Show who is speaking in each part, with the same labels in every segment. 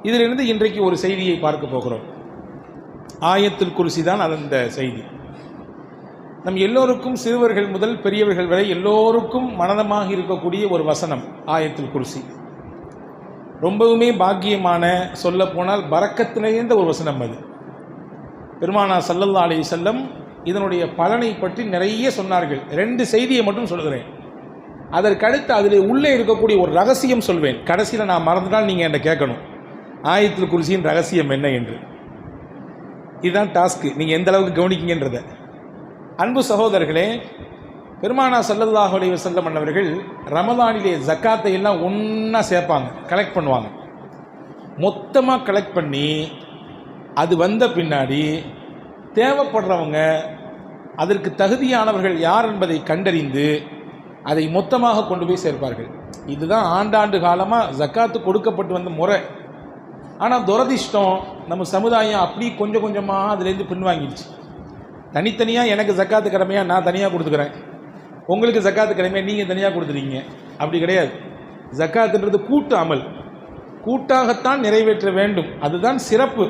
Speaker 1: இதிலிருந்து இன்றைக்கு ஒரு செய்தியை பார்க்க போகிறோம். ஆயத்துல் குர்சி தான் அந்த செய்தி. நம் எல்லோருக்கும், சிறுவர்கள் முதல் பெரியவர்கள் வரை எல்லோருக்கும் மனதமாக இருக்கக்கூடிய ஒரு வசனம் ஆயத்துல் குர்சி. ரொம்பவுமே பாக்கியமான, சொல்ல போனால் பரக்கத்து நிறைந்த ஒரு வசனம் அது. பெருமானார் ஸல்லல்லாஹு அலைஹி வஸல்லம் இதனுடைய பலனை பற்றி நிறைய சொன்னார்கள். 2 செய்தியை மட்டும் சொல்கிறேன். அதற்கடுத்து அதில் உள்ளே இருக்கக்கூடிய ஒரு ரகசியம் சொல்வேன். கடைசியில் நான் மறந்துட்டால் நீங்கள் என்னை கேட்கணும், ஆயத்துல் குர்சியின் ரகசியம் என்ன என்று. இதுதான் டாஸ்க்கு, நீங்கள் எந்த அளவுக்கு கவனிக்கிங்கன்றத. அன்பு சகோதரர்களே, பெருமானார் ஸல்லல்லாஹு அலைஹி வஸல்லம் அவர்கள் ரமலானிலே ஜக்காத்தை எல்லாம் ஒன்றா சேர்ப்பாங்க, கலெக்ட் பண்ணுவாங்க. மொத்தமாக கலெக்ட் பண்ணி அது வந்த பின்னாடி தேவைப்படுறவங்க, அதற்கு தகுதியானவர்கள் யார் என்பதை கண்டறிந்து அதை மொத்தமாக கொண்டு போய் சேர்ப்பார்கள். இதுதான் ஆண்டாண்டு காலமாக ஜக்காத்து கொடுக்கப்பட்டு வந்த முறை. ஆனால் துரதிர்ஷ்டம், நம்ம சமுதாயம் அப்படி கொஞ்சம் கொஞ்சமாக அதுலேருந்து பின்வாங்கிடுச்சு. தனித்தனியாக எனக்கு ஜக்காத்து கடமையாக நான் தனியாக கொடுத்துக்கிறேன், உங்களுக்கு ஜக்காத்து கடமையாக நீங்கள் தனியாக கொடுத்துறீங்க. அப்படி கிடையாது. ஜக்காத்துன்றது கூட்டு அமல், கூட்டாகத்தான் நிறைவேற்ற வேண்டும். அதுதான் சிறப்பு.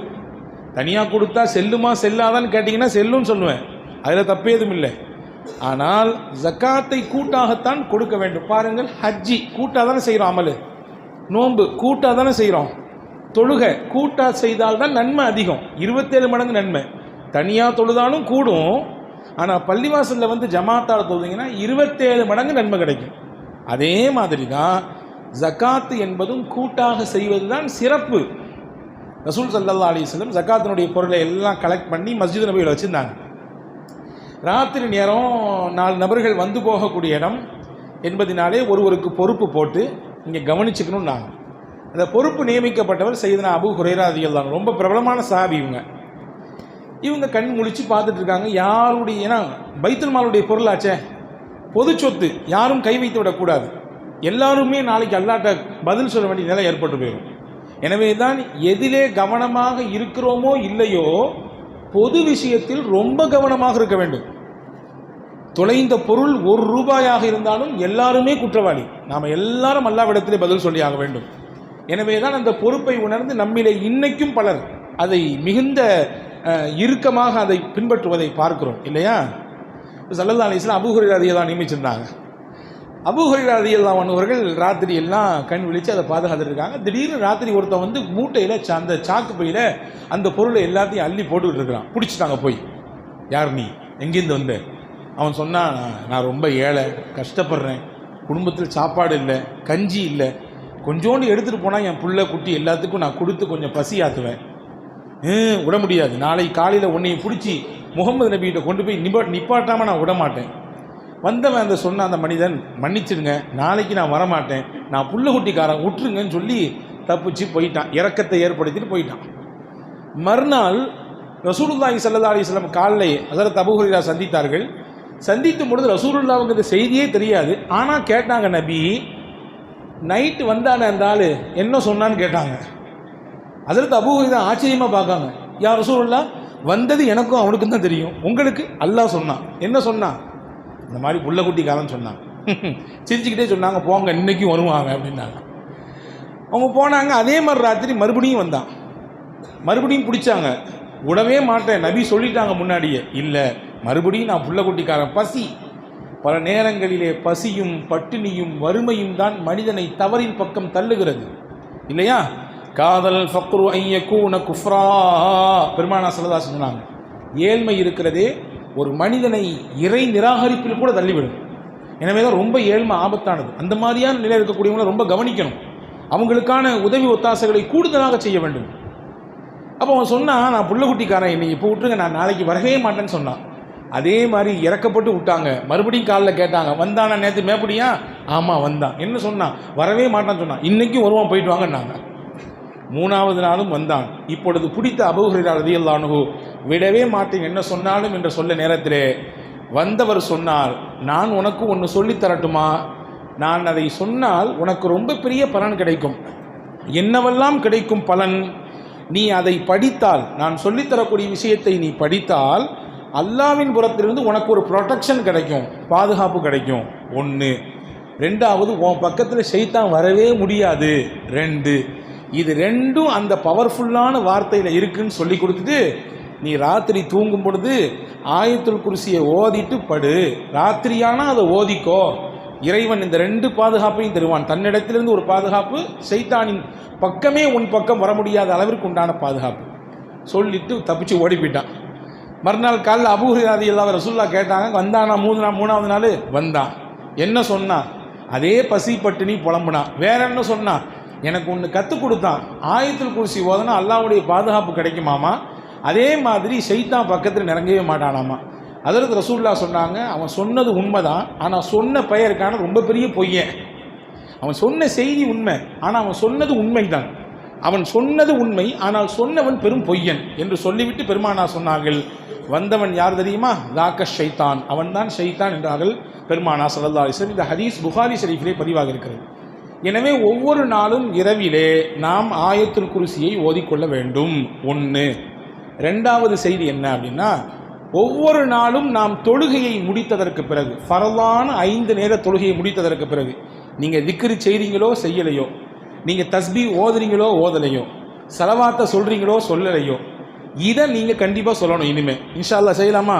Speaker 1: தனியாக கொடுத்தா செல்லுமா செல்லாதான்னு கேட்டிங்கன்னா செல்லுன்னு சொல்லுவேன், அதில் தப்பு எதுவும் இல்லை. ஆனால் ஜக்காத்தை கூட்டாகத்தான் கொடுக்க வேண்டும். பாருங்கள், ஹஜ்ஜி கூட்டாக தானே செய்கிறோம், அமல் நோன்பு கூட்டாக தானே செய்கிறோம், தொழுகை கூட்டாக செய்தால்தான் நன்மை அதிகம், 27 மடங்கு நன்மை. தனியாக தொழுதாலும் கூடும், ஆனால் பள்ளிவாசலில் வந்து ஜமாத்தால் தொழுதிங்கன்னா 27 மடங்கு நன்மை கிடைக்கும். அதே மாதிரி தான் ஜக்காத்து என்பதும் கூட்டாக செய்வது தான் சிறப்பு. ரசூல் ஸல்லல்லாஹு அலைஹி வஸல்லம் ஜக்காத்தினுடைய பொருளை எல்லாம் கலெக்ட் பண்ணி மஸ்ஜித் நபியில் வச்சுருந்தாங்க. ராத்திரி நேரம் 4 நபர்கள் வந்து போகக்கூடிய இடம் என்பதினாலே ஒருவருக்கு பொறுப்பு போட்டு இங்கே கவனிச்சுக்கணும். நாங்கள் அந்த பொறுப்பு நியமிக்கப்பட்டவர் சையதுனா அபூ ஹுரைரா ரலியல்லாஹு அன்ஹு. ரொம்ப பிரபலமான சஹாபி இவங்க கண் முழிச்சு பார்த்துட்டு இருக்காங்க. யாருடைய, ஏன்னா பைத்துல் மாலுடைய பொருளாச்சே, பொது சொத்து, யாரும் கை வைத்து விடக்கூடாது. எல்லாருமே நாளைக்கு அல்லாஹ்ட்ட பதில் சொல்ல வேண்டிய நிலை ஏற்பட்டு போயிடும். எனவே தான் எதிலே கவனமாக இருக்கிறோமோ இல்லையோ, பொது விஷயத்தில் ரொம்ப கவனமாக இருக்க வேண்டும். தொலைந்த பொருள் 1 ரூபாயாக இருந்தாலும் எல்லாருமே குற்றவாளி, நாம் எல்லாரும் அல்லாஹ்விடத்திலே பதில் சொல்லி ஆக வேண்டும். எனவே தான் அந்த பொறுப்பை உணர்ந்து நம்மிலே இன்னைக்கும் பலர் அதை மிகுந்த இறுக்கமாக அதை பின்பற்றுவதை பார்க்கிறோம், இல்லையா? ஸல்லல்லாஹு அலைஹி வஸல்லம் அபூ ஹுரைரா ரலியல்லாஹு அன்ஹு நியமிச்சிருந்தாங்க. அபூ ஹுரைரா ரலியல்லாஹு அன்ஹு அவர்கள் ராத்திரி எல்லாம் கண் விழித்து அதை பாதுகாத்துருக்காங்க. திடீர்னு ராத்திரி ஒருத்தன் வந்து மூட்டையில் அந்த சாக்கு பையில் அந்த பொருளை எல்லாத்தையும் அள்ளி போட்டுக்கிட்டு இருக்கிறான். பிடிச்சிட்டாங்க போய். யார் நீ, எங்கேருந்து வந்த? அவன் சொன்னான், நான் ரொம்ப ஏழை, கஷ்டப்படுறேன், குடும்பத்தில் சாப்பாடு இல்லை, கஞ்சி இல்லை, கொஞ்சோண்டு எடுத்துகிட்டு போனால் என் புள்ள குட்டி எல்லாத்துக்கும் நான் கொடுத்து கொஞ்சம் பசி ஆற்றுவேன். விட முடியாது, நாளை காலையில் உன்னையை பிடிச்சி முகமது நபிகிட்ட கொண்டு போய் நிப்பாட்டாமல் நான் விட மாட்டேன். வந்தவன் அந்த சொன்ன அந்த மனிதன், மன்னிச்சிடுங்க, நாளைக்கு நான் வரமாட்டேன், நான் புள்ள குட்டிக்காரன், விட்டுருங்கன்னு சொல்லி தப்பிச்சு போயிட்டான். இரக்கத்தை ஏற்படுத்திட்டு போயிட்டான். மறுநாள் ரசூலுல்லாஹி ஸல்லல்லாஹு அலைஹி வஸல்லம் காலையில் ஹஸரத் அபூ ஹுரைரா சந்தித்தார்கள். சந்திக்கும் பொழுது ரசூலுல்லாஹ்வுக்கு இந்த செய்தியே தெரியாது. ஆனால் கேட்டாங்க, நபி நைட்டு வந்தானே அந்த ஆள் என்ன சொன்னான்னு கேட்டாங்க. ஹஸரத் அபூ ஹுரைரா ஆச்சரியமாக பார்க்காங்க. யா ரசூலுல்லாஹ், வந்தது எனக்கும் அவனுக்கும் தான் தெரியும், உங்களுக்கு அல்லாஹ் சொன்னான். என்ன சொன்னான்? இந்த மாதிரி புள்ள குட்டிக்காரன்னு சொன்னாங்க. சிரிச்சுக்கிட்டே சொன்னாங்க, போங்க இன்னைக்கும் வருவாங்க அப்படின்னாங்க. அவங்க போனாங்க. அதே மாதிரி ராத்திரி மறுபடியும் வந்தான். மறுபடியும் பிடிச்சாங்க. விடவே மாட்டேன், நபி சொல்லிட்டாங்க முன்னாடியே. இல்லை, மறுபடியும் நான் புள்ள குட்டிக்காரன். பசி, பல நேரங்களிலே பசியும் பட்டினியும் வறுமையும் தான் மனிதனை தவறின் பக்கம் தள்ளுகிறது, இல்லையா? காதல் ஃபக்ரு ஐயக்கூன குஃப்ரா, பெருமானார் ஸல்லல்லாஹு அலைஹி வஸல்லம் சொன்னாங்க. ஏழ்மை இருக்கிறதே ஒரு மனிதனை இறை நிராகரிப்பில் கூட தள்ளிவிடும். எனவே தான் ரொம்ப ஏழ்மை ஆபத்தானது. அந்த மாதிரியான நிலை இருக்கக்கூடியவங்களை ரொம்ப கவனிக்கணும். அவங்களுக்கான உதவி ஒத்தாசைகளை கூடுதலாக செய்ய வேண்டும். அப்போ அவன் சொன்னான், நான் புள்ள குட்டிக்காரன், என்னை இப்போ விட்டுருங்க, நான் நாளைக்கு வரவே மாட்டேன்னு சொன்னான். அதே மாதிரி இறக்கப்பட்டு விட்டாங்க. மறுபடியும் காலில் கேட்டாங்க, வந்தானா நேற்று மேப்படியா? ஆமாம் வந்தான். என்ன சொன்னான்? வரவே மாட்டான்னு சொன்னான். இன்றைக்கும் வருவான், போயிட்டு வாங்கன்னாங்க. 3வது நாளும் வந்தான். இப்பொழுது பிடித்த அபூ ஹுரைரா ரலியல்லாஹு அன்ஹு விடவே மாட்டேன் என்ன சொன்னாலும் என்று சொல்ல நேரத்திலே வந்தவர் சொன்னார், நான் உனக்கு ஒன்று சொல்லி தரட்டுமா? நான் அதை சொன்னால் உனக்கு ரொம்ப பெரிய பலன் கிடைக்கும். என்னவெல்லாம் கிடைக்கும் பலன்? நீ அதை படித்தால், நான் சொல்லித்தரக்கூடிய விஷயத்தை நீ படித்தால் அல்லாஹ்வின் புறத்திலிருந்து உனக்கு ஒரு ப்ரொடெக்ஷன் கிடைக்கும், பாதுகாப்பு கிடைக்கும். 1. 2வது, உன் பக்கத்தில் ஷைத்தான் வரவே முடியாது. 2. இது ரெண்டும் அந்த பவர்ஃபுல்லான வார்த்தையில் இருக்குன்னு சொல்லி கொடுத்துட்டு நீ ராத்திரி தூங்கும் பொழுது ஆயத்துல் குர்சியை ஓதிட்டு படு. ராத்திரியானா அதை ஓதிக்கோ. இறைவன் இந்த ரெண்டு பாதுகாப்பையும் தருவான். தன்னிடத்திலிருந்து ஒரு பாதுகாப்பு, சைத்தானின் பக்கமே உன் பக்கம் வர முடியாத அளவிற்கு உண்டான பாதுகாப்பு சொல்லிட்டு தப்பிச்சு ஓடி போயிட்டான். மறுநாள் காலையில் அபூ ஹுரைரா ரலியல்லாஹு அன்ஹு ரசூலுல்லாஹ் கேட்டாங்க, வந்தானா? மூணாவது நாள் வந்தான். என்ன சொன்னான்? அதே பசி பட்டினி புலம்புனான். வேற என்ன சொன்னான்? எனக்கு ஒன்று கற்றுக் கொடுத்தான், ஆயத்துல் குர்சி ஓதுனா அல்லாஹ்வுடைய பாதுகாப்பு கிடைக்குமாமா, அதே மாதிரி ஷைத்தான் பக்கத்தில் நெருங்கவே மாட்டானாமா. அதற்கு ரசூலுல்லாஹ் சொன்னாங்க, அவன் சொன்னது உண்மைதான், ஆனால் சொன்ன பெயருக்கான ரொம்ப பெரிய பொய்யன். அவன் சொன்ன செய்தி உண்மை, ஆனால் அவன் சொன்னது உண்மைதான். அவன் சொன்னது உண்மை, ஆனால் சொன்னவன் பெரும் பொய்யன் என்று சொல்லிவிட்டு பெருமானார் சொன்னார்கள், வந்தவன் யார் தெரியுமா? தாக்க ஷைத்தான், அவன்தான் ஷைத்தான் என்றார்கள் பெருமானார் ஸல்லல்லாஹு அலைஹி வஸல்லம். இந்த ஹதீஸ் புகாரி ஷரீஃபிலே பதிவாக இருக்கிறது. எனவே ஒவ்வொரு நாளும் இரவிலே நாம் ஆயத்துல் குர்சியை ஓதிக்கொள்ள வேண்டும். ஒன்று. ரெண்டாவது செய்தி என்ன அப்படின்னா, ஒவ்வொரு நாளும் நாம் தொழுகையை முடித்ததற்கு பிறகு, ஃபரலான 5 நேர தொழுகையை முடித்ததற்கு பிறகு, நீங்கள் திக்ரு செய்கிறீங்களோ செய்யலையோ, நீங்கள் தஸ்பீ ஓதுறீங்களோ ஓதலையோ, சலவாத்தை சொல்கிறீங்களோ சொல்லலையோ, இதை நீங்கள் கண்டிப்பாக சொல்லணும். இனிமேல் இன்ஷா அல்லாஹ் செய்யலாமா?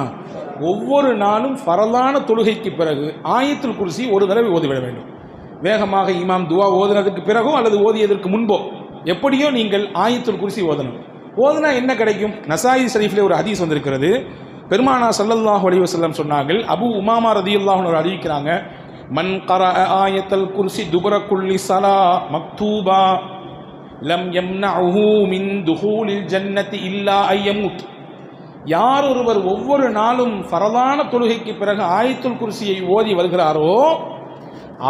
Speaker 1: ஒவ்வொரு நாளும் ஃபரலான தொழுகைக்கு பிறகு ஆயத்துல் குர்சி ஒரு தடவை ஓதிவிட வேண்டும். வேகமாக இமாம் துவா ஓதுனதுக்கு பிறகோ அல்லது ஓதியதற்கு முன்போ எப்படியோ நீங்கள் ஆயத்துல் குர்சி ஓதணும். ஓதுனா என்ன கிடைக்கும்? நசாயி ஷரீஃபிலே ஒரு ஹதீஸ் வந்திருக்கிறது. பெருமானார் ஸல்லல்லாஹு அலைஹி வஸல்லம் சொன்னார்கள், அபூ உமாமா ரலியல்லாஹு அன்ஹு அறிவிக்கிறாங்க, மன் கரஅ ஆயத்துல் குர்சி துபர குல்லி ஸலா மக்தூபா லம் யம்னஉஹு மின் துஹூலில் ஜன்னதி இல்லா அய்யமுத். யார் ஒருவர் ஒவ்வொரு நாளும் ஃபரலான தொழுகைக்கு பிறகு ஆயத்துல் குர்சியை ஓதி வருகிறாரோ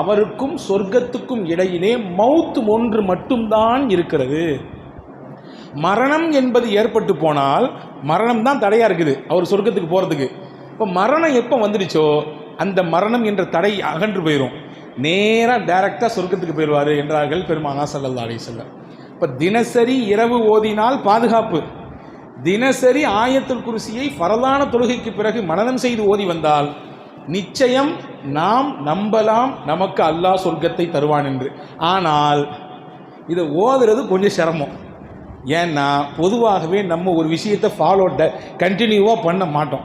Speaker 1: அவருக்கும் சொர்க்கத்துக்கும் இடையிலே மவுத் ஒன்று மட்டும்தான் இருக்கிறது. மரணம் என்பது ஏற்பட்டு போனால் மரணம் தான் தடையாக இருக்குது அவர் சொர்க்கத்துக்கு போகிறதுக்கு. இப்போ மரணம் எப்போ வந்துடுச்சோ அந்த மரணம் என்ற தடை அகன்று போயிடும், நேராக டைரக்டாக சொர்க்கத்துக்கு போயிடுவார் என்றார்கள் பெருமானார் ஸல்லல்லாஹு அலைஹி வஸல்லம். இப்போ தினசரி இரவு ஓதினால் பாதுகாப்பு. தினசரி ஆயத்துல் குர்சியை ஃபரலான தொழுகைக்கு பிறகு மனனம் செய்து ஓதி வந்தால் நிச்சயம் நாம் நம்பலாம் நமக்கு அல்லாஹ் சொர்க்கத்தை தருவான் என்று. ஆனால் இதை ஓதுறது கொஞ்சம் சிரமம். ஏன்னா பொதுவாகவே நம்ம ஒரு விஷயத்தை கண்டினியூவாக பண்ண மாட்டோம்.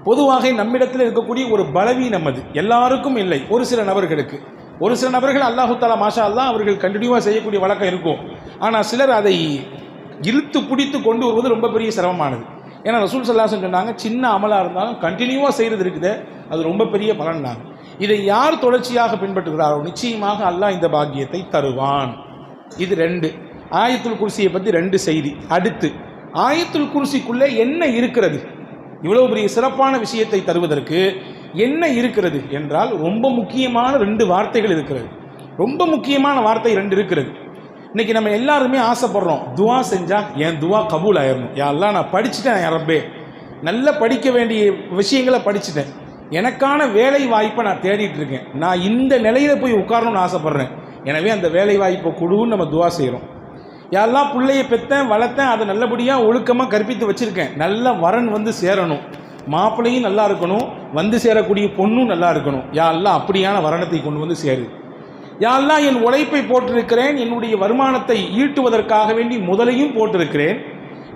Speaker 1: பொதுவாக நம்மிடத்தில் இருக்கக்கூடிய ஒரு பலவீனம், அது எல்லாருக்கும் இல்லை, ஒரு சில நபர்களுக்கு. ஒரு சில நபர்கள் அல்லாஹு தஆலா மாஷா அல்லாஹ் அவர்கள் கண்டினியூவாக செய்யக்கூடிய வழக்கம் இருக்கும். ஆனால் சிலர் அதை இழுத்து பிடித்து கொண்டு வருவது ரொம்ப பெரிய சிரமமானது. ஏன்னா ரசூல் ஸல்லல்லாஹு அலைஹி வஸல்லம் சொன்னாங்க, சின்ன அமலாக இருந்தாலும் கண்டினியூவாக செய்கிறது இருக்குது, அது ரொம்ப பெரிய பலன் தான். இதை யார் தொடர்ச்சியாக பின்பற்றுகிறாரோ நிச்சயமாக அல்லாஹ் இந்த பாக்கியத்தை தருவான். இது 2. ஆயத்துல் குர்சியை பற்றி 2 செய்தி. அடுத்து ஆயத்துல் குர்சிக்குள்ளே என்ன இருக்கிறது? இவ்வளவு பெரிய சிறப்பான விஷயத்தை தருவதற்கு என்ன இருக்கிறது என்றால் ரொம்ப முக்கியமான 2 வார்த்தைகள் இருக்கிறது. ரொம்ப முக்கியமான வார்த்தை 2 இருக்கிறது. இன்னைக்கு நம்ம எல்லாருமே ஆசைப்படுறோம், துவா செஞ்சால் என் துவா கபூல் ஆயிடணும். யா அல்லாஹ் நான் படிச்சுட்டேன், யா ரப்பே நல்லா படிக்க வேண்டிய விஷயங்களை படிச்சுட்டேன், எனக்கான வேலை வாய்ப்பை நான் தேடிட்டு இருக்கேன், நான் இந்த நிலையில போய் உட்காரணும்னு ஆசைப்படுறேன், எனவே அந்த வேலை வாய்ப்பை கொடுன்னு நம்ம துவா செய்கிறோம். யாரெல்லாம் பிள்ளையை பெற்றேன் வளர்த்தேன், அதை நல்லபடியாக ஒழுக்கமாக கற்பித்து வச்சுருக்கேன், நல்ல வரன் வந்து சேரணும், மாப்பிள்ளையும் நல்லா இருக்கணும், வந்து சேரக்கூடிய பொண்ணும் நல்லா இருக்கணும், யாரெல்லாம் அப்படியான வரணத்தை கொண்டு வந்து சேரு. யாரெல்லாம் என் உழைப்பை போட்டிருக்கிறேன், என்னுடைய வருமானத்தை ஈட்டுவதற்காக வேண்டி முதலையும் போட்டிருக்கிறேன்,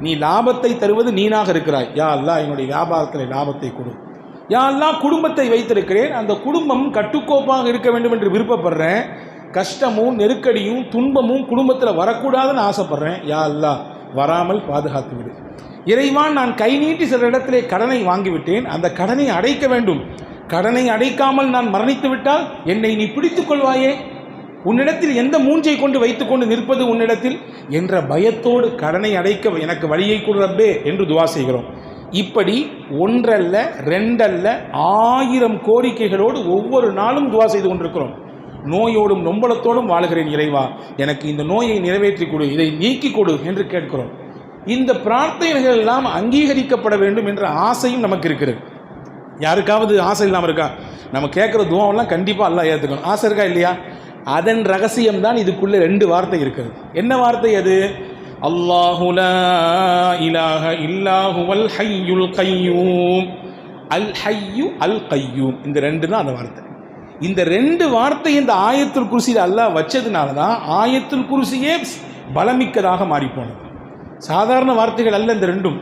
Speaker 1: நீ லாபத்தை தருவது நீனாக இருக்கிறாய், யா அல்லாஹ் என்னுடைய வியாபாரத்தில் லாபத்தை கொடு. யா அல்லாஹ் குடும்பத்தை வைத்திருக்கிறேன், அந்த குடும்பம் கட்டுக்கோப்பாக இருக்க வேண்டும் என்று விருப்பப்படுறேன், கஷ்டமும் நெருக்கடியும் துன்பமும் குடும்பத்தில் வரக்கூடாதுன்னு ஆசைப்படுறேன், யா அல்லாஹ் வராமல் பாதுகாத்து விடு. இறைவான் நான் கை நீட்டி சில இடத்திலே கடனை வாங்கிவிட்டேன், அந்த கடனை அடைக்க வேண்டும், கடனை அடைக்காமல் நான் மரணித்து விட்டால் என்னை நீ பிடித்துக் கொள்வாயே, உன்னிடத்தில் எந்த மூஞ்சை கொண்டு வைத்துக்கொண்டு நிற்பது உன்னிடத்தில் என்ற பயத்தோடு கடனை அடைக்க எனக்கு வழியை கொடு ரப்பே என்று துவா செய்கிறோம். இப்படி 1 அல்ல 2 அல்ல 1000 கோரிக்கைகளோடு ஒவ்வொரு நாளும் துவா செய்து கொண்டிருக்கிறோம். நோயோடும் நொம்பலத்தோடும் வாழுகிறேன் இறைவா, எனக்கு இந்த நோயை நிறைவேற்றி கொடு, இதை நீக்கி கொடு என்று கேட்கிறோம். இந்த பிரார்த்தனைகள் எல்லாம் அங்கீகரிக்கப்பட வேண்டும் என்ற ஆசையும் நமக்கு இருக்கிறது. யாருக்காவது ஆசை இல்லாமல் இருக்கா? நம்ம கேட்குற துவாவெல்லாம் கண்டிப்பாக அல்லாஹ் ஏற்றுக்கணும், ஆசை இருக்கா இல்லையா? அதன் ரகசியம்தான் இதுக்குள்ளே 2 வார்த்தை இருக்கிறது. என்ன வார்த்தை அது? அல்லாஹு லா இலாஹ இல்லா ஹுவல் ஹய்யுல் கய்யூம், அல் ஹய்யு அல் கய்யூம், இந்த 2 தான் அந்த வார்த்தை. இந்த 2 வார்த்தை இந்த ஆயத்துல் குர்சியில் அல்லாஹ் வச்சதுனால தான் ஆயத்துல் குர்சியே பலமிக்கதாக மாறிப்போனது. சாதாரண வார்த்தைகள் அல்ல இந்த ரெண்டும்.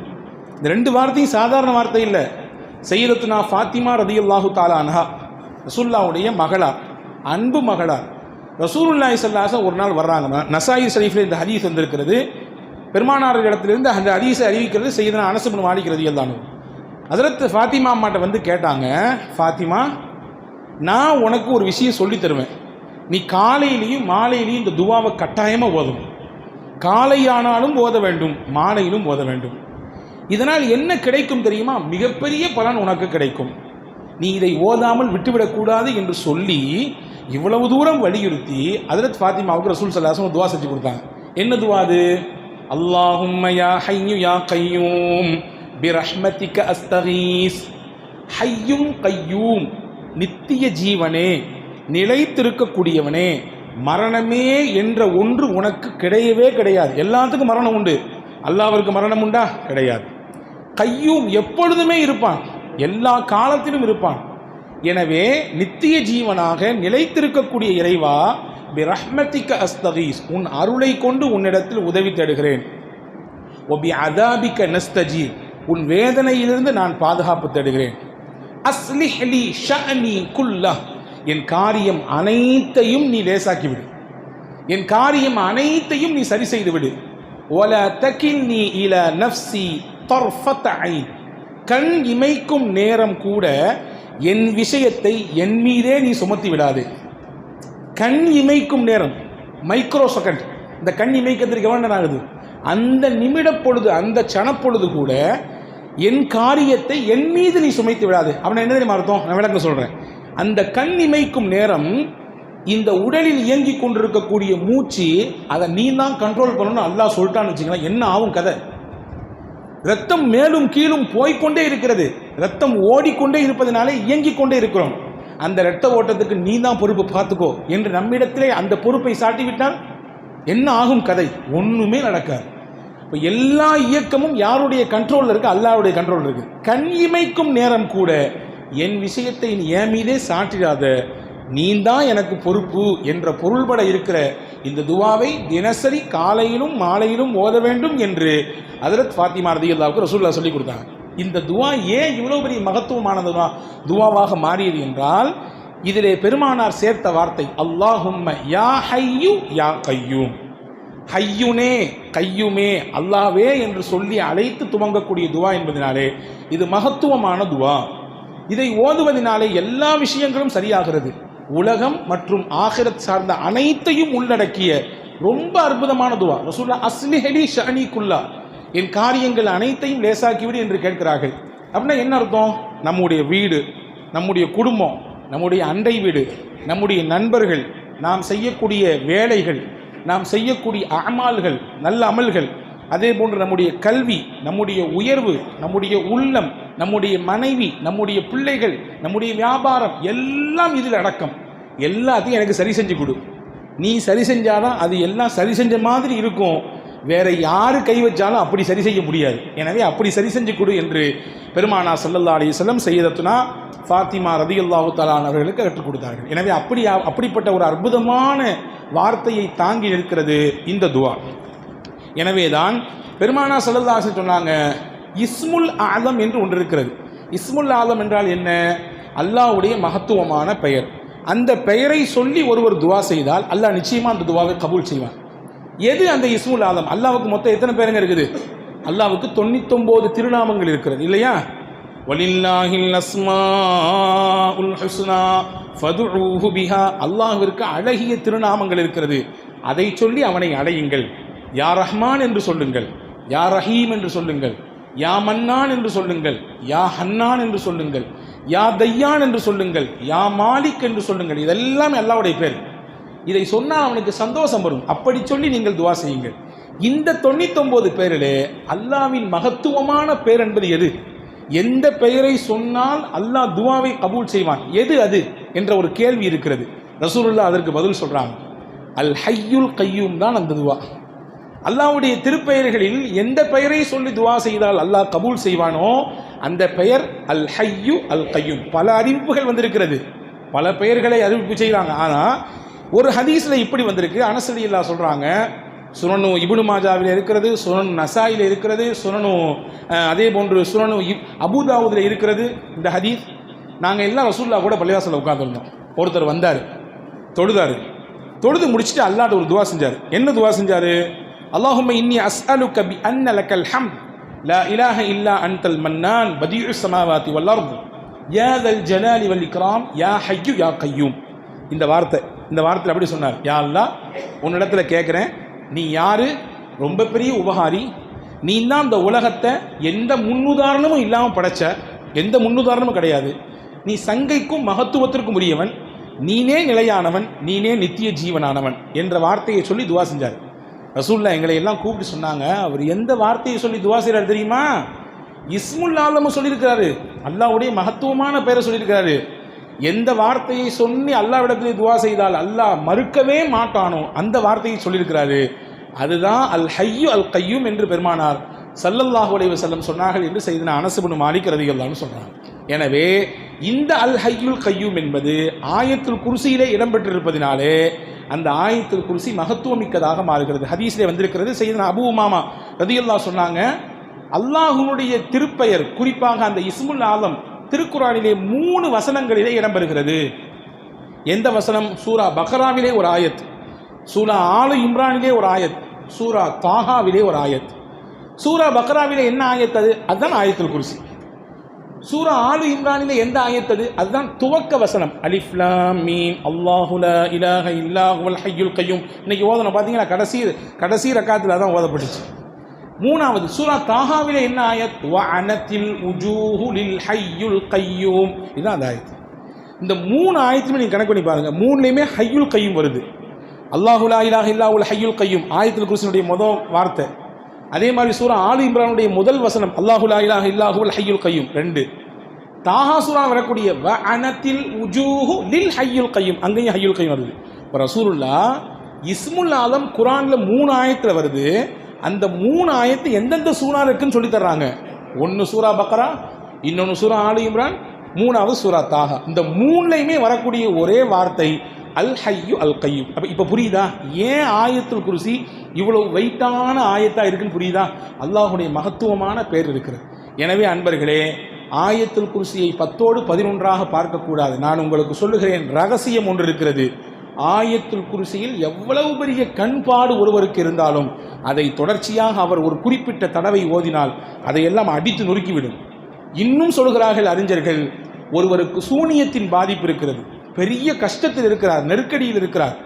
Speaker 1: இந்த ரெண்டு வார்த்தையும் சாதாரண வார்த்தை இல்லை. சையதத்துனா ஃபாத்திமா ரதியல்லாஹு தஆலா அன்ஹா, ரசூலுல்லாஹ்வுடைய மகளார், அன்பு மகளார். ரசூலுல்லாஹி ஸல்லல்லாஹு அலைஹி வஸல்லம் ஒரு நாள் வர்றாங்க. நசாயி ஷரீஃபில் இந்த ஹதீஸ் வந்திருக்கிறது. பெருமானார் இடத்திலிருந்து அந்த ஹதீஸை அறிவிக்கிறது சையதுனா அனஸ் இப்னு மாலிக் ரலியல்லாஹு அன்ஹு. ஹஜ்ரத் ஃபாத்திமா அம்மாட்ட வந்து கேட்டாங்க, ஃபாத்திமா, நான் உனக்கு ஒரு விஷயம் சொல்லி தருவேன். நீ காலையிலையும் மாலையிலையும் இந்த துவாவை கட்டாயமாக ஓதணும். காலையானாலும் ஓத வேண்டும், மாலையிலும் ஓத வேண்டும். இதனால் என்ன கிடைக்கும் தெரியுமா? மிகப்பெரிய பலன் உனக்கு கிடைக்கும். நீ இதை ஓதாமல் விட்டுவிடக்கூடாது என்று சொல்லி இவ்வளவு தூரம் வலியுறுத்தி ஹஜ்ரத் ஃபாத்திமாவுக்கு ரசூல் ஸல்லல்லாஹு அலைஹி வஸல்லம் துவா செஞ்சு கொடுத்தாங்க. என்ன துவா அது? அல்லாஹும்ம யா ஹய்யு யா கய்யூம் பிரஹ்மதிக அஸ்தகீஸ். ஹய்யும் கய்யூம், நித்திய ஜீவனே, நிலைத்திருக்கக்கூடியவனே, மரணமே என்ற ஒன்று உனக்கு கிடையவே கிடையாது. எல்லாத்துக்கும் மரணம் உண்டு, அல்லாஹ்விற்கு மரணம் உண்டா? கிடையாது. கய்யூம், எப்பொழுதுமே இருப்பான், எல்லா காலத்திலும் இருப்பான். எனவே நித்திய ஜீவனாக நிலைத்திருக்கக்கூடிய இறைவா, பிரஹ்மதிக அஸ்தகீஸ், உன் அருளை கொண்டு உன்னிடத்தில் உதவி தேடுகிறேன். ஒபி அதாபிக நஸ்தஜீர், உன் வேதனையிலிருந்து நான் பாதுகாப்பு தேடுகிறேன். அஸ்லிஹ் லி ஷஅனி குல்லஹ், என் காரியம் அனைத்தையும் நீ லேசாக்கிவிடு, என் காரியம் அனைத்தையும் நீ சரி செய்து விடு. வலா தகில்னி இலா நஃப்ஸி தர்ஃபத ஐன், கண் இமைக்கும் நேரம் கூட என் விஷயத்தை என் மீதே நீ சுமத்தி விடாதே. கண் இமைக்கும் நேரம், மைக்ரோ செகண்ட், இந்த கண் இமைக்கிறதுக்கு எவ்வளோ நேரம் ஆகுது? அந்த நிமிட பொழுது, அந்த சனப்பொழுது கூட என் காரியத்தை என் மீது நீ சுமைத்து விடாது. அப்படின்னா என்ன தெரியுமா அர்த்தம்? நான் விளக்க சொல்கிறேன். அந்த கண் இமைக்கும் நேரம் இந்த உடலில் இயங்கி கொண்டிருக்கக்கூடிய மூச்சு, அதை நீ தான் கண்ட்ரோல் பண்ணணும்னு அல்லாஹ் சொல்லிட்டான்னு வச்சுக்கலாம். என்ன ஆகும் கதை? ரத்தம் மேலும் கீழும் போய்கொண்டே இருக்கிறது, ரத்தம் ஓடிக்கொண்டே இருப்பதனாலே இயங்கிக் கொண்டே இருக்கிறோம். அந்த இரத்த ஓட்டத்துக்கு நீ தான் பொறுப்பு, பார்த்துக்கோ என்று நம்மிடத்திலே அந்த பொறுப்பை சாட்டிவிட்டால் என்ன ஆகும் கதை? ஒன்றுமே நடக்காது. இப்போ எல்லா இயக்கமும் யாருடைய கண்ட்ரோலில் இருக்குது? அல்லாஹ்வுடைய கண்ட்ரோல் இருக்குது. கண் இமைக்கும் நேரம் கூட என் விஷயத்தை நீ என் மீதே சாட்டிடாத, நீ தான் எனக்கு பொறுப்பு என்ற பொருள்பட இருக்கிற இந்த துவாவை தினசரி காலையிலும் மாலையிலும் ஓத வேண்டும் என்று ஹஜ்ரத் ஃபாத்திமா ரலியல்லாஹு ரசூலுல்லாஹ் சொல்லி கொடுத்தாங்க. இந்த துவா ஏன் இவ்வளோ பெரிய மகத்துவமான துவாவாக மாறியது என்றால், இதிலே பெருமானார் சேர்த்த வார்த்தை அல்லாஹும்ம யா ஹய்யு யா கய்யூம். ஹய்யுனே, கையுமே, அல்லாவே என்று சொல்லி அழைத்து துவங்கக்கூடிய துவா என்பதனாலே இது மகத்துவமான துவா. இதை ஓதுவதனாலே எல்லா விஷயங்களும் சரியாகிறது. உலகம் மற்றும் ஆகிரத் சார்ந்த அனைத்தையும் உள்ளடக்கிய ரொம்ப அற்புதமான துவா. ரசூலுல்லாஹ் அஸ்லிஹலி ஷஅனி குல்லா, என் காரியங்கள் அனைத்தையும் லேசாக்கிவிடு என்று கேட்கிறார்கள். அப்படின்னா என்ன அர்த்தம்? நம்முடைய வீடு, நம்முடைய குடும்பம், நம்முடைய அண்டை வீடு, நம்முடைய நண்பர்கள், நாம் செய்யக்கூடிய வேலைகள், நாம் செய்யக்கூடிய அமால்கள், நல்ல அமல்கள், அதே போன்று நம்முடைய கல்வி, நம்முடைய உயர்வு, நம்முடைய உள்ளம், நம்முடைய மனைவி, நம்முடைய பிள்ளைகள், நம்முடைய வியாபாரம் எல்லாம் இதில் அடக்கம். எல்லாத்தையும் எனக்கு சரி செஞ்சு கொடு. நீ சரி செஞ்சாதான் அது எல்லாம் சரி செஞ்ச மாதிரி இருக்கும். வேற யாரு கை வச்சாலும் அப்படி சரி செய்ய முடியாது. எனவே அப்படி சரி செஞ்சு கொடு என்று பெருமானார் ஸல்லல்லாஹு அலைஹி வஸல்லம் சையதத்துனா ஃபாத்திமா ரலியல்லாஹு தஆலா அவர்களுக்கு கற்றுக் கொடுத்தார்கள். எனவே அப்படிப்பட்ட ஒரு அற்புதமான வார்த்தையை தாங்கி நிற்கிறது இந்த துவா. எனவேதான் பெருமானார் ஸல்லல்லாஹு அலைஹி வஸல்லம் சொன்னாங்க, இஸ்முல் ஆலம் என்று ஒன்று இருக்கிறது. இஸ்முல் ஆலம் என்றால் என்ன? அல்லாஹ்வுடைய மகத்துவமான பெயர். அந்த பெயரை சொல்லி ஒருவர் துவா செய்தால் அல்லாஹ் நிச்சயமாக அந்த துவாவை கபூல் செய்வான். எது அந்த இஸ்முல் ஆலம்? அல்லாஹ்வுக்கு மொத்தம் எத்தனை பேருங்க இருக்குது? அல்லாஹ்வுக்கு 99 திருநாமங்கள் இருக்கிறது இல்லையா? வலில்லாஹில் அஸ்மாஉல் ஹுஸ்னா ஃபதுஊஹு பிஹா, அல்லாஹ்விற்கு அழகிய திருநாமங்கள் இருக்கிறது, அதை சொல்லி அவனை அடையுங்கள். யா ரஹ்மான் என்று சொல்லுங்கள், யா ரஹீம் என்று சொல்லுங்கள், யா மன்னான் என்று சொல்லுங்கள், யா ஹன்னான் என்று சொல்லுங்கள், யா தையான் என்று சொல்லுங்கள், யா மாலிக் என்று சொல்லுங்கள். இதெல்லாம் அல்லாஹ்வுடைய பேர். இதை சொன்னால் அவனுக்கு சந்தோஷம் வரும். அப்படி சொல்லி நீங்கள் துவா செய்யுங்கள். இந்த 99 பேரிலே அல்லாஹ்வின் மகத்துவமான பேர் என்பது எது? எந்த பெயரை சொன்னால் அல்லாஹ் துவாவை கபூல் செய்வான், எது அது என்ற ஒரு கேள்வி இருக்கிறது. ரசூலுல்லாஹ் அதற்கு பதில் சொல்றாங்க, அல் ஹய்யுல் கய்யூம் தான் அந்த துவா. அல்லாஹ்வுடைய திருப்பெயர்களில் எந்த பெயரை சொல்லி துவா செய்தால் அல்லாஹ் கபூல் செய்வானோ அந்த பெயர் அல் ஹய்யு அல் கய்யூம். பல அறிவிப்புகள் வந்திருக்கிறது, பல பெயர்களை அறிவிப்பு செய்கிறாங்க. ஆனால் ஒரு ஹதீஸில் இப்படி வந்திருக்கு. அனஸ் ரலியல்லாஹு சொல்கிறாங்க, சுனனு இப்னு மாஜாவில் இருக்கிறது, சுனனு நசாயில் இருக்கிறது, சுனனு அதே போன்று சுனனு அபூதாவுதில் இருக்கிறது இந்த ஹதீஸ். நாங்கள் எல்லாம் ரசூலுல்லாஹ் கூட பள்ளிவாசலில் உட்காந்துருந்தோம். ஒருத்தர் வந்தார், தொழுதார். தொழுது முடிச்சுட்டு அல்லாஹ்ட்ட ஒரு துவா செஞ்சார். என்ன துவா செஞ்சார்? அல்லாஹும்ம இன்னி அஸ்அலுக பி அன்ன லக்கல் ஹம்த் லா இலாஹ இல்லா அன்தல் மன்னான் பதீஉ ஸமாவாதி வல் அர்த் யா தல் ஜலாலி வல் இக்ராம் யா ஹய்யு யா கய்யூம். இந்த வார்த்தை அப்படி சொன்னார். யா அல்லாஹ், உன்னிடத்துல கேட்குறேன், நீ யாரு? ரொம்ப பெரிய உபகாரி. நீ தான் இந்த உலகத்தை எந்த முன்னுதாரணமும் இல்லாமல் படைச்ச, எந்த முன்னுதாரணமும் கிடையாது. நீ சங்கைக்கும் மகத்துவத்திற்கும் உரியவன், நீனே நிலையானவன், நீனே நித்திய ஜீவனானவன் என்ற வார்த்தையை சொல்லி துவா செஞ்சார். ரசூலுல்லாஹ் எங்களை எல்லாம் கூப்பிட்டு சொன்னாங்க, அவர் எந்த வார்த்தையை சொல்லி துவா செய்கிறார் தெரியுமா? இஸ்முல் ஆலம் சொல்லியிருக்கிறாரு, அல்லாஹ்வுடைய மகத்துவமான பெயரை சொல்லியிருக்கிறாரு. எந்த வார்த்தையை சொல்லி அல்லாஹ்விடத்திலே துவா செய்தால் அல்லாஹ் மறுக்கவே மாட்டானோ அந்த வார்த்தையை சொல்லியிருக்கிறாரு. அதுதான் அல் ஹய்யு அல் கய்யூம் என்று பெருமானார் ஸல்லல்லாஹு அலைஹி வஸல்லம் சொன்னார்கள் என்று சையதுனா அனஸ் இப்னு மாலிக் ரலியல்லாஹு அன்ஹு சொன்னாங்க. எனவே இந்த அல் ஹய்யுல் கய்யூம் என்பது ஆயத்துல் குர்சியிலே இடம்பெற்றிருப்பதினாலே அந்த ஆயத்துல் குர்சி மகத்துவமிக்கதாக மாறுகிறது. ஹதீஸிலே வந்திருக்கிறது. சையதுனா அபூ உமாமா ரலியல்லாஹு சொன்னாங்க, அல்லாஹ்வுடைய திருப்பெயர் குறிப்பாக அந்த இஸ்முல் ஆலம் திருக்குரானிலே 3 வசனங்களிலே இடம்பெறுகிறது. எந்த வசனம்? சூரா பக்ராவிலே ஒரு ஆயத், சூரா ஆலு இம்ரானிலே ஒரு ஆயத், சூரா தாஹாவிலே ஒரு ஆயத். சூரா பக்ராவிலே என்ன ஆயத்? அதுதான் ஆயத்துல் குர்சி. சூரா ஆலு இம்ரானிலே எந்த ஆயத்? அதுதான் துவக்க வசனம். அலிஃப் லாம் மீம் அல்லாஹு லா இலாஹ இல்லா ஹுவல் ஹய்யுல் கய்யூம். இன்னைக்கு ஓதணும் பார்த்தீங்களா, கடைசி ரக்காத்தில் அதான் ஓதப்பட்டுச்சு. 3வது சூரா தாஹாவிலே என்ன ஆயத்? வஅனத்தில் உஜூஹு லில் ஹய்யுல் கய்யூம். இதுதான் அந்த ஆயத். இந்த 3 ஆயத்துமே நீங்கள் கணக்கு பண்ணி பாருங்கள், 3லையுமே ஹய்யுல் கய்யூம் வருது. அல்லாஹு லா இலாஹ இல்லா ஹுவல் ஹய்யுல் கய்யூம் ஆயத்துல் குர்சியினுடைய முதல் வார்த்தை. அதே மாதிரி சூரா ஆலு இம்ரானுடைய முதல் வசனம் அல்லாஹு லா இலாஹ இல்லா ஹுவல் ஹய்யுல் கய்யூம் 2. தாஹா சூரா வரக்கூடிய வஅனத்தில் உஜூஹு லில் ஹய்யுல் கய்யூம், அங்கேயும் ஹய்யுல் கய்யூம் வருது. இப்போ ரசூலுல்லாஹ் இஸ்முல் ஆலம் குர்ஆனில் 3 ஆயத்தில் வருது. அந்த 3 ஆயத்து எந்தெந்த சூறா இருக்குன்னு சொல்லி தர்றாங்க. ஒன்று சூரா பக்ரா, இன்னொன்று சூரா ஆலு இம்ரான், 3வது சூரா தாஹா. இந்த 3லையுமே வரக்கூடிய ஒரே வார்த்தை அல் ஹய்யு அல் கய்யூம். அப்போ இப்போ புரியுதா ஏன் ஆயத்துல் குர்சி இவ்வளவு வெயிட்டான ஆயத்தா இருக்குன்னு? புரியுதா? அல்லாஹுடைய மகத்துவமான பேர் இருக்கிறது. எனவே அன்பர்களே, ஆயத்துல் குர்சியை 10ஓடு 11ஆக பார்க்கக்கூடாது. நான் உங்களுக்கு சொல்லுகிறேன், ரகசியம் ஒன்று இருக்கிறது. ஆயத்துல் குர்சியில் எவ்வளவு பெரிய கண்பாடு ஒருவருக்கு இருந்தாலும் அதை தொடர்ச்சியாக அவர் ஒரு குறிப்பிட்ட தடவை ஓதினால் அதையெல்லாம் அடித்து நொறுக்கிவிடும். இன்னும் சொல்கிறார்கள் அறிஞர்கள், ஒருவருக்கு சூனியத்தின் பாதிப்பு இருக்கிறது, பெரிய கஷ்டத்தில் இருக்கிறார், நெருக்கடியில் இருக்கிறார்,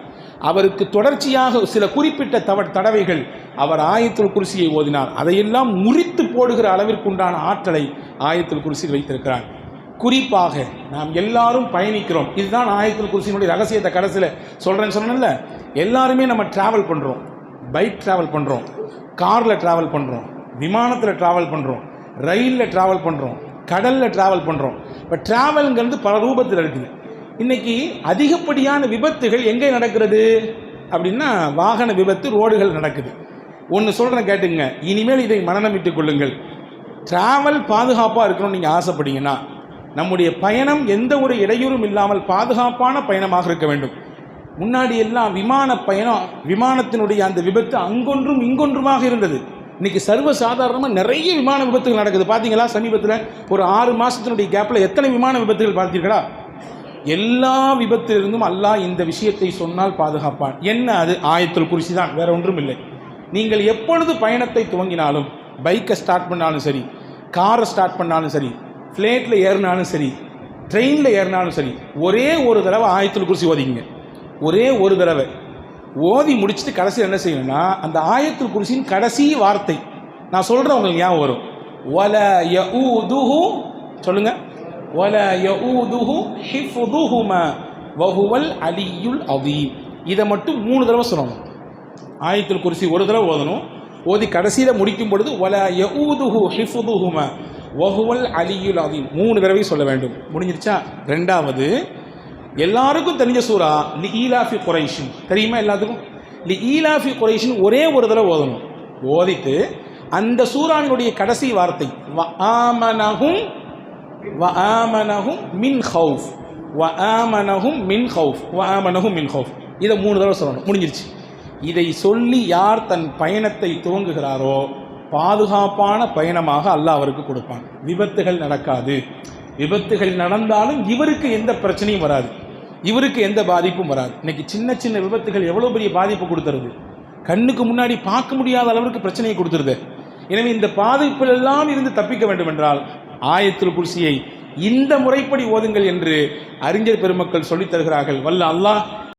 Speaker 1: அவருக்கு தொடர்ச்சியாக சில குறிப்பிட்ட தடவைகள் அவர் ஆயத்துல் குர்சியை ஓதினார் அதையெல்லாம் முறித்து போடுகிற அளவிற்குண்டான ஆற்றலை ஆயத்துல் குர்சியில் வைத்திருக்கிறார். குறிப்பாக நாம் எல்லாரும் பயணிக்கிறோம். இதுதான் ஆயத்துல் குர்சியினுடைய ரகசியத்தை கடைசியில் சொல்கிறேன்னு சொன்னேன்ல. எல்லாருமே நம்ம ட்ராவல் பண்ணுறோம், பைக் ட்ராவல் பண்ணுறோம், காரில் ட்ராவல் பண்ணுறோம், விமானத்தில் ட்ராவல் பண்ணுறோம், ரயிலில் ட்ராவல் பண்ணுறோம், கடலில் ட்ராவல் பண்ணுறோம். இப்போ ட்ராவலுங்கிறது பல ரூபத்தில் இருக்குது. இன்றைக்கி அதிகப்படியான விபத்துகள் எங்கே நடக்கிறது அப்படின்னா வாகன விபத்து ரோடுகள் நடக்குது. ஒன்று சொல்கிறேன் கேட்டுங்க, இனிமேல் இதை மனநமிட்டுக் கொள்ளுங்கள். ட்ராவல் பாதுகாப்பாக இருக்கணும்னு நீங்கள் ஆசைப்பட்டீங்கன்னா நம்முடைய பயணம் எந்த ஒரு இடையூறும் இல்லாமல் பாதுகாப்பான பயணமாக இருக்க வேண்டும். முன்னாடி எல்லாம் விமான பயணம், விமானத்தினுடைய அந்த விபத்து அங்கொன்றும் இங்கொன்றுமாக இருந்தது. இன்றைக்கி சர்வசாதாரணமாக நிறைய விமான விபத்துகள் நடக்குது. பார்த்தீங்களா? சமீபத்தில் ஒரு 6 மாதத்தினுடைய கேப்பில் எத்தனை விமான விபத்துகள் பார்த்தீர்களா? எல்லா விபத்திலிருந்தும் அல்லாஹ் இந்த விஷயத்தை சொன்னால் பாதுகாப்பான். என்ன? அது ஆயத்துல் குர்சி தான், வேற ஒன்றும் இல்லை. நீங்கள் எப்பொழுது பயணத்தை துவங்கினாலும், பைக்கை ஸ்டார்ட் பண்ணாலும் சரி, காரை ஸ்டார்ட் பண்ணாலும் சரி, ஃப்ளைட்டில் ஏறினாலும் சரி, ட்ரெயினில் ஏறினாலும் சரி, ஒரே ஒரு தடவை ஆயத்துல் குர்சி ஓதிங்க. ஒரே ஒரு தடவை ஓதி முடிச்சுட்டு கடைசியில் என்ன செய்யணும்னா, அந்த ஆயத்துல் குர்சியின் கடைசி வார்த்தை நான் சொல்கிறேன், உங்களுக்கு ஞாபகம் வரும். வல யஊதுஹு, சொல்லுங்க, வல யஊதுஹு ஹிஃபுதுஹுமா வஹுவல் அலியுல் அதீம். இதை மட்டும் 3 தடவை சொல்லணும். ஆயத்துல் குர்சி ஒரு தடவை ஓதணும். ஓதி கடைசியில் முடிக்கும் பொழுது வல யஊதுஹு ஹிஃபுதுஹுமா வஹுவல் அலியுல் அதீம் 3 தடவை சொல்ல வேண்டும். முடிஞ்சிருச்சா? 2வது, எல்லாருக்கும் தெரிஞ்ச சூரா லி ஈலாஃபி குரைஷின், தெரியுமா எல்லாத்துக்கும்? லி ஈலாஃபி குரைஷின் ஒரே ஒரு தடவை ஓதணும். ஓதிட்டு அந்த சூரானுடைய கடைசி வார்த்தை வஆமனஹும் மின் ஹவுஃப், வஆமனஹும் மின் ஹவுஃப், வஆமனஹும் மின் ஹவுஃப், இதை 3 தடவை சொல்லணும். முடிஞ்சிருச்சு. இதை சொல்லி யார் தன் பயணத்தை துவங்குகிறாரோ பாதுகாப்பான பயணமாக அல்லாஹ் அவருக்கு கொடுப்பான். விபத்துகள் நடக்காது. விபத்துகள் நடந்தாலும் இவருக்கு எந்த பிரச்சனையும் வராது, இவருக்கு எந்த பாதிப்பும் வராது. இன்னைக்கு சின்ன சின்ன விபத்துகள் எவ்வளோ பெரிய பாதிப்பு கொடுத்துருது, கண்ணுக்கு முன்னாடி பார்க்க முடியாத அளவுக்கு பிரச்சனையை கொடுத்துருது. எனவே இந்த பாதிப்பிலெல்லாம் இருந்து தப்பிக்க வேண்டும் என்றால் ஆயத்துல் குர்சியை இந்த முறைப்படி ஓதுங்கள் என்று அறிஞர் பெருமக்கள் சொல்லித் தருகிறார்கள். வல்ல அல்லாஹ்